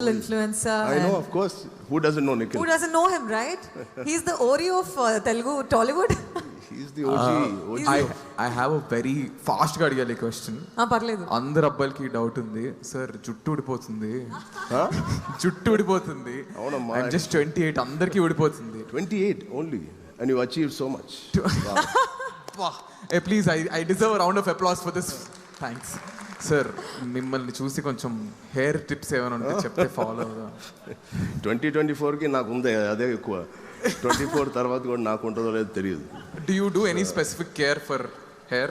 influencer. I know, of course. Who doesn't know Nikhil? Who doesn't know him, right? He's the Oreo of Telugu Tollywood. He's the OG. I have a very fast గా అడిగాలి question. పర్లేదు. అందరు అబ్బాయిలకి doubt ఉంది sir, జుట్టు ఊడిపోతుంది. జుట్టు ఊడిపోతుంది. అవునమ్మా. I'm just 28, అందరికీ ఊడిపోతుంది. 28 only, and you achieved so much. Hey, please, I deserve a round of applause for this. Thanks. Sir, మిమ్మల్ని చూసి కొంచెం హెయిర్ టిప్స్ ఏమైనా ఉంటే చెప్తే ఫాలో అవుదా. 2024కి నాకు ఉంది అదే ఎక్కువ. 24 తర్వాత కూడా నాకు ఉంటుందో లేదో తెలియదు. Do you do any specific care for hair?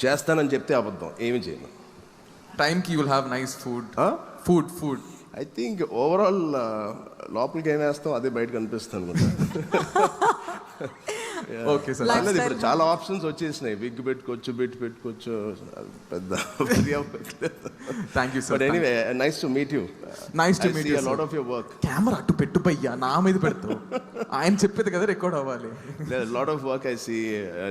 చేస్తానని చెప్తే అబద్ధం, ఏమి చేయను. టైంకి you will have nice food. Food. I think overall లోపలికి ఏం వేస్తాం అదే బయట కనిపిస్తాను అనుకుంటా. Okay sir. అన్నది ఇప్పుడు చాలా ఆప్షన్స్ వచ్చేసినాయి. విగ్ పెట్టుకోవచ్చు, బిట్ పెట్టుకోవచ్చు, పెద్ద. Thank you sir. But anyway, nice to meet you. Nice to meet you. Lot of your work. Camera అటు పెట్టు భయ్యా, నా మీద పెడతావు. ఆయన చెప్పేది కదా రికార్డ్ అవ్వాలి. Lot of work I see.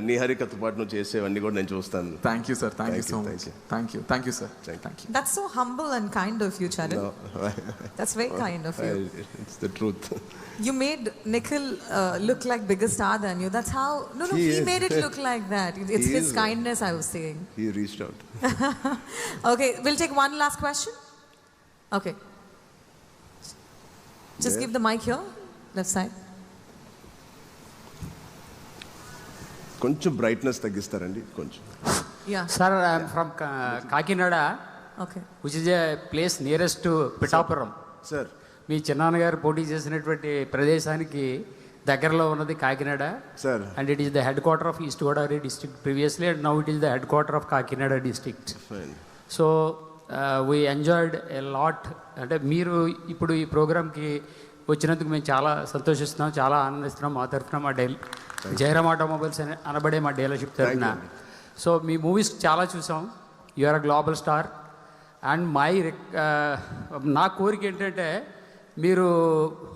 నీ హరికతో పాటు నువ్వు చేసేవన్నీ కూడా నేను చూస్తాను. Thank you sir. Thank you so much. Thank you sir. Thank you. That's so humble and kind of you, Charan. That's very kind of you. It's the truth. You made Nikhil look like bigger star than you. That's how. No, he made it look like that. It's his kindness, I was saying. He reached out. Okay, we'll take one last question. Okay. Just give the mic here, left side. కొంచెం brightness తగ్గిస్తారండి కొంచెం. Yeah. Sir, I am from Kakinada, Okay. which is a place nearest to Pittapuram. Sir, మీ చిన్నాన్నగారు పోటీ చేసినటువంటి ప్రదేశానికి దగ్గరలో ఉన్నది Kakinada. Sir. And it is the head quarter of East Godavari district previously, and now it is the head quarter of Kakinada district. So we enjoyed a lot. అంటే మీరు ఇప్పుడు ఈ ప్రోగ్రామ్కి వచ్చినందుకు మేము చాలా సంతోషిస్తున్నాం, చాలా ఆనందిస్తున్నాం. మా తరఫున మా జయరామ్ ఆటోమొబైల్స్ అనబడే మా డీలర్షిప్ తరఫున. సో మీ మూవీస్ చాలా చూసాం. You are a global star. And నా కోరిక ఏంటంటే మీరు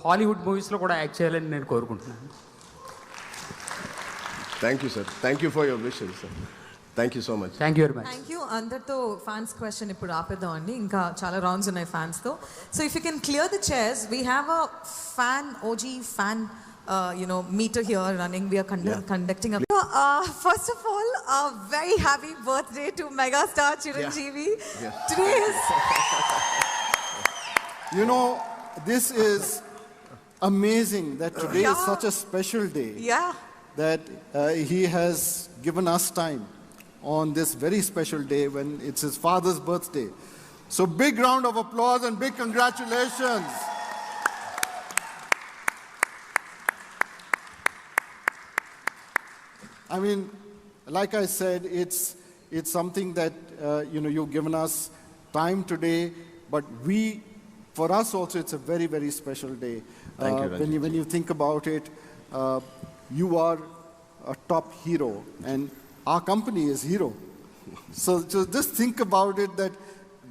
హాలీవుడ్ మూవీస్లో కూడా యాక్ట్ చేయాలని నేను కోరుకుంటున్నాను. Thank you sir. Thank you for your wishes sir. Thank you so much. Thank you very much. Thank you. అందరితో ఫ్యాన్స్ క్వశ్చన్ ఇప్పుడు ఆపేద్దాం అండి, ఇంకా చాలా రౌండ్స్ ఉన్నాయి ఫ్యాన్స్తో. So if you can clear the chairs, we have a fan, OG fan meter here running. We are conducting a first of all, a very happy birthday to megastar Chiranjeevi. Today is You know, this is amazing that today is such a special day. Yeah. That he has given us time on this very special day when it's his father's birthday. So big round of applause and big congratulations. I mean, like I said, it's something that you've given us time today, but for us also it's a very, very special day. Thank you, when you think about it, you are a top hero, and our company is Hero. So just think about it, that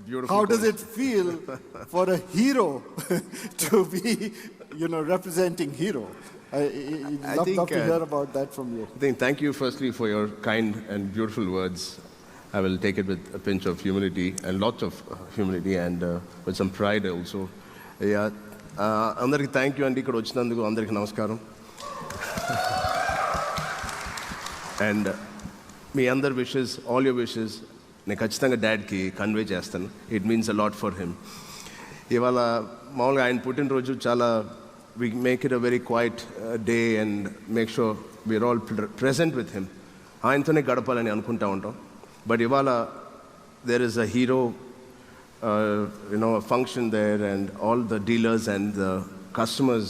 Beautiful how does it feel for a hero to be, representing Hero? I'd love to hear about that from you. Thank you firstly for your kind and beautiful words. I will take it with a pinch of humility, and lots of humility, and with some pride also. అందరికి thank you అండి, ఇక్కడ వచ్చినందుకు అందరికి నమస్కారం. And మీ అందరి wishes, all your wishes నేను ఖచ్చితంగా డాడ్కి convey చేస్తాను. It means a lot for him. ఇవాళ మామూలుగా ఆయన పుట్టినరోజు చాలా, we make it a very quiet day and make sure we're all present with him. ఆయనతోనే గడపాలని అనుకుంటా ఉంటాం. బట్ ఇవాళ there is a hero a function there, and all the dealers and the customers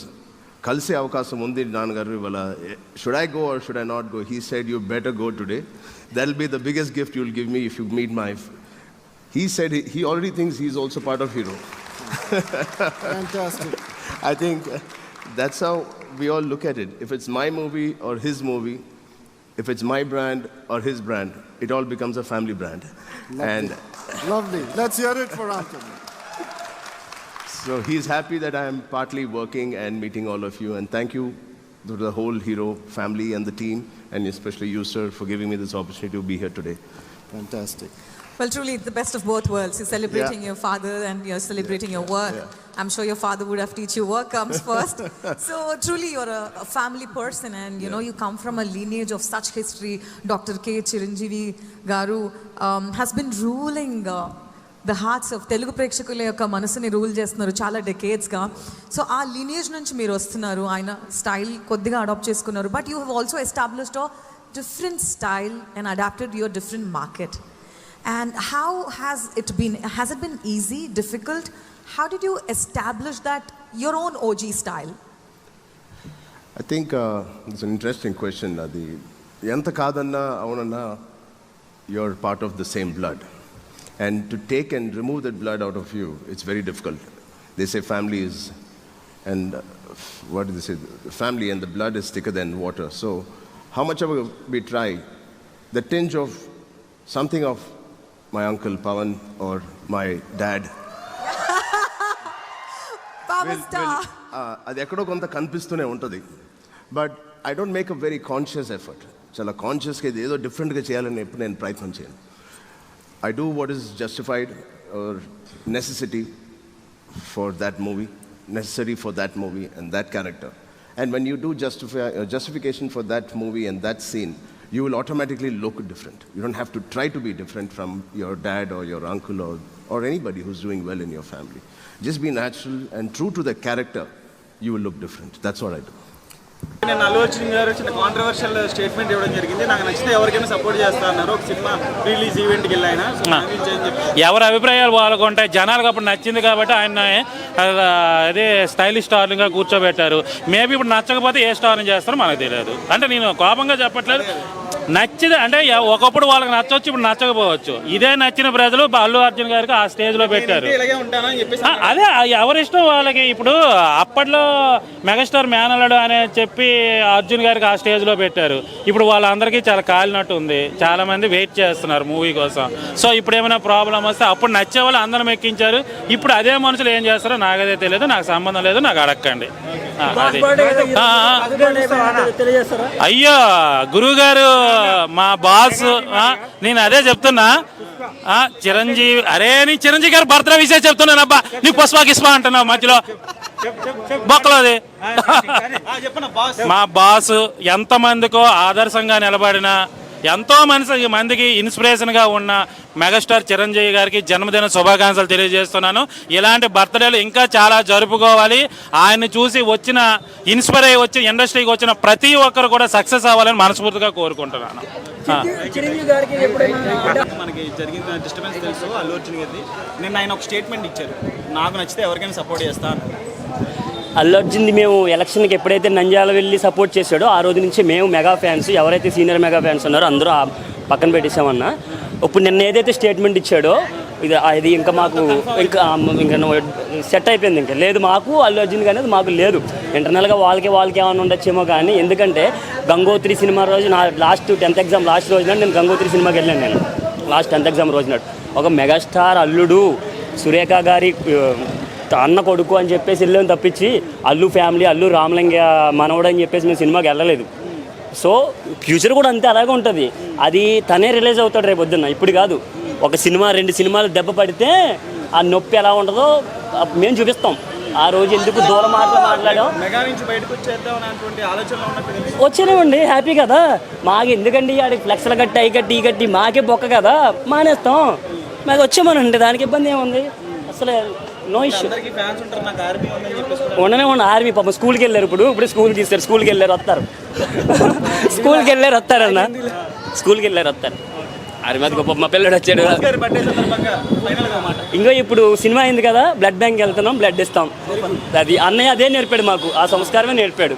కలిసే అవకాశం ఉంది నాన్నగారు ఇవాళ. should I go or should I not go? He said you better go today. That'll be the biggest gift you'll give me if you meet he said he already thinks he's also part of Hero. Fantastic. I think that's how we all look at it. If it's my movie or his movie, if it's my brand or his brand, it all becomes a family brand. Lovely. Let's hear it for Anthony. So he's happy that I am partly working and meeting all of you, and thank you to the whole Hero family and the team, and especially you, sir, for giving me this opportunity to be here today. Fantastic. Well, truly, it's the best of both worlds. You're celebrating your father and you're celebrating your work. I'm sure your father would have teach you work comes first. So truly, you're a family person, and you know you come from a lineage of such history. Dr. K. Chiranjeevi Garu has been ruling the hearts of Telugu ప్రేక్షకుల యొక్క మనసుని rule చేస్తున్నారు చాలా డెకేడ్స్గా. So ఆ lineage నుంచి మీరు వస్తున్నారు, ఆయన స్టైల్ కొద్దిగా అడాప్ట్ చేసుకున్నారు. But you have also established a different style and adapted your different market. And how has it been? Has it been easy, difficult? How did you establish that your own OG style? I think it's an interesting question. The enta kadanna avunanna, you're part of the same blood, and to take and remove that blood out of you, it's very difficult. They say family is, and what do they say? Family and the blood is thicker than water. So how much ever we try, the tinge of something of my uncle Pawan or my dad Power star. అది ఎక్కడో కొంత కనిపిస్తూనే ఉంటుంది. But I don't make a very conscious effort. చాలా కాన్షియస్గా ఇది ఏదో డిఫరెంట్గా చేయాలని ఎప్పుడు నేను ప్రయత్నం చేయను. I do what is justified or necessity for that movie, necessary for that movie and that character. And when you do justification for that movie and that scene, you will automatically look different. You don't have to try to be different from your dad or your uncle or anybody who's doing well in your family. Just be natural and true to the character. You will look different. That's what I do. నేను అల్లు అర్జున్ గారు చిన్న controversial statement ఇవ్వడం జరిగింది. నాకు నచ్చితే ఎవరికైనా support చేస్తా అన్నారు. ఒక సినిమా రిలీజ్ ఈవెంట్కి వెళ్ళాయన ఎవరి అభిప్రాయాలు వాళ్ళకు ఉంటాయి. జనాలకు అప్పుడు నచ్చింది కాబట్టి ఆయన అదే స్టైలిష్ స్టార్గా కూర్చోబెట్టారు. మేబీ ఇప్పుడు నచ్చకపోతే ఏ స్టార్ని చేస్తారో మనకు తెలియదు. అంటే నేను కోపంగా చెప్పట్లేదు, నచ్చింది అంటే ఒకప్పుడు వాళ్ళకి నచ్చవచ్చు, ఇప్పుడు నచ్చకపోవచ్చు. ఇదే నచ్చిన ప్రజలు అల్లు అర్జున్ గారికి ఆ స్టేజ్లో పెట్టారు. అదే ఎవరిష్టం వాళ్ళకి. ఇప్పుడు అప్పట్లో మెగాస్టార్ మేనల్లుడు అనే చెప్పి అర్జున్ గారికి ఆ స్టేజ్లో పెట్టారు. ఇప్పుడు వాళ్ళందరికీ చాలా కాలినట్టు ఉంది. చాలా మంది వెయిట్ చేస్తున్నారు మూవీ కోసం. సో ఇప్పుడు ఏమైనా ప్రాబ్లం వస్తే అప్పుడు నచ్చే వాళ్ళు అందరం ఎక్కించారు. ఇప్పుడు అదే మనుషులు ఏం చేస్తారో నాకదే తెలియదు, నాకు సంబంధం లేదు, నాకు అడగండి. అయ్యో గురువు గారు మా బాస్, నేను అదే చెప్తున్నా. చిరంజీవి, అరే నీ చిరంజీవి గారు బర్త్డే విషయం చెప్తున్నాను అబ్బా. నీకు పుష్పా గిస్పా అంటున్నావు మధ్యలో బొక్కలోది. మా బాస్ ఎంతమందికో ఆదర్శంగా నిలబడిన, ఎంతో మందికి ఇన్స్పిరేషన్గా ఉన్న మెగాస్టార్ చిరంజీవి గారికి జన్మదిన శుభాకాంక్షలు తెలియజేస్తున్నాను. ఇలాంటి బర్త్డేలు ఇంకా చాలా జరుపుకోవాలి. ఆయన్ని చూసి వచ్చిన ఇన్స్పైర్ అయ్యి వచ్చి ఇండస్ట్రీకి వచ్చిన ప్రతి ఒక్కరు కూడా సక్సెస్ అవ్వాలని మనస్ఫూర్తిగా కోరుకుంటున్నాను. మనకి జరిగిన డిస్టర్బెన్స్ తెలుసు అల్లు అర్జున్ గారిది. నిన్న ఆయన ఒక స్టేట్మెంట్ ఇచ్చారు, నాకు నచ్చితే ఎవరికైనా సపోర్ట్ చేస్తాను. అల్లు అర్జున్ది మేము ఎలక్షన్కి ఎప్పుడైతే నంద్యాల వెళ్ళి సపోర్ట్ చేశాడో ఆ రోజు నుంచి మేము మెగా ఫ్యాన్స్, ఎవరైతే సీనియర్ మెగా ఫ్యాన్స్ ఉన్నారో అందరూ పక్కన పెట్టేసామన్నా. ఇప్పుడు నిన్న ఏదైతే స్టేట్మెంట్ ఇచ్చాడో ఇది ఇంకా మాకు ఇంకా సెట్ అయిపోయింది. ఇంకా లేదు మాకు అల్లు అర్జున్ అనేది మాకు లేదు. ఇంటర్నల్గా వాళ్ళకి ఏమైనా ఉండొచ్చేమో కానీ, ఎందుకంటే గంగోత్రి సినిమా రోజు నా లాస్ట్ 10th ఎగ్జామ్ లాస్ట్ రోజున నేను గంగోత్రి సినిమాకి వెళ్ళాను. నేను లాస్ట్ 10th ఎగ్జామ్ రోజున ఒక మెగాస్టార్ అల్లుడు సురేఖ గారి అన్న కొడుకు అని చెప్పేసి వెళ్ళాము తప్పించి అల్లు ఫ్యామిలీ అల్లు రామలింగ మనవడు అని చెప్పేసి మేము సినిమాకి వెళ్ళలేదు. సో ఫ్యూచర్ కూడా అంతే అలాగే ఉంటుంది. అది తనే రిలీజ్ అవుతాడు రేపు పొద్దున్న, ఇప్పుడు కాదు. ఒక సినిమా 2 సినిమాలు దెబ్బ పడితే ఆ నొప్పి ఎలా ఉంటుందో మేము చూపిస్తాం. ఆ రోజు ఎందుకు దూరం మాట్లాడాం, వచ్చేనేమండి హ్యాపీ కదా. మాకు ఎందుకండి ఆడికి ఫ్లెక్స్లు కట్టి ఈ కట్టి మాకే బొక్క కదా, మానేస్తాం. మాకు వచ్చామనండి, దానికి ఇబ్బంది ఏముంది అసలు. No issue. ఉండనే ఆర్మీ పాపం స్కూల్కి వెళ్ళారు. ఇప్పుడు స్కూల్కి ఇస్తారు, స్కూల్కి వెళ్ళారు వస్తారు, స్కూల్కి వెళ్ళారు వస్తారన్న, స్కూల్కి వెళ్ళారు వస్తారు. ఆర్మీ అది గొప్ప. మా పిల్లడు వచ్చాడు. ఇంకా ఇప్పుడు సినిమా అయింది కదా, బ్లడ్ బ్యాంక్ వెళ్తున్నాం, బ్లడ్ ఇస్తాం. అది అన్నయ్య అదే నేర్పాడు మాకు, ఆ సంస్కారమే నేర్పాడు.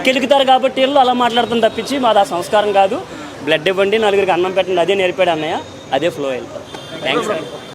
కెలుగుతారు కాబట్టి వీళ్ళు అలా మాట్లాడుతాం తప్పించి మాది ఆ సంస్కారం కాదు. బ్లడ్ ఇవ్వండి, నలుగురికి అన్నం పెట్టండి, అదే నేర్పాడు అన్నయ్య, అదే ఫ్లో వెళ్తాం. థ్యాంక్స్.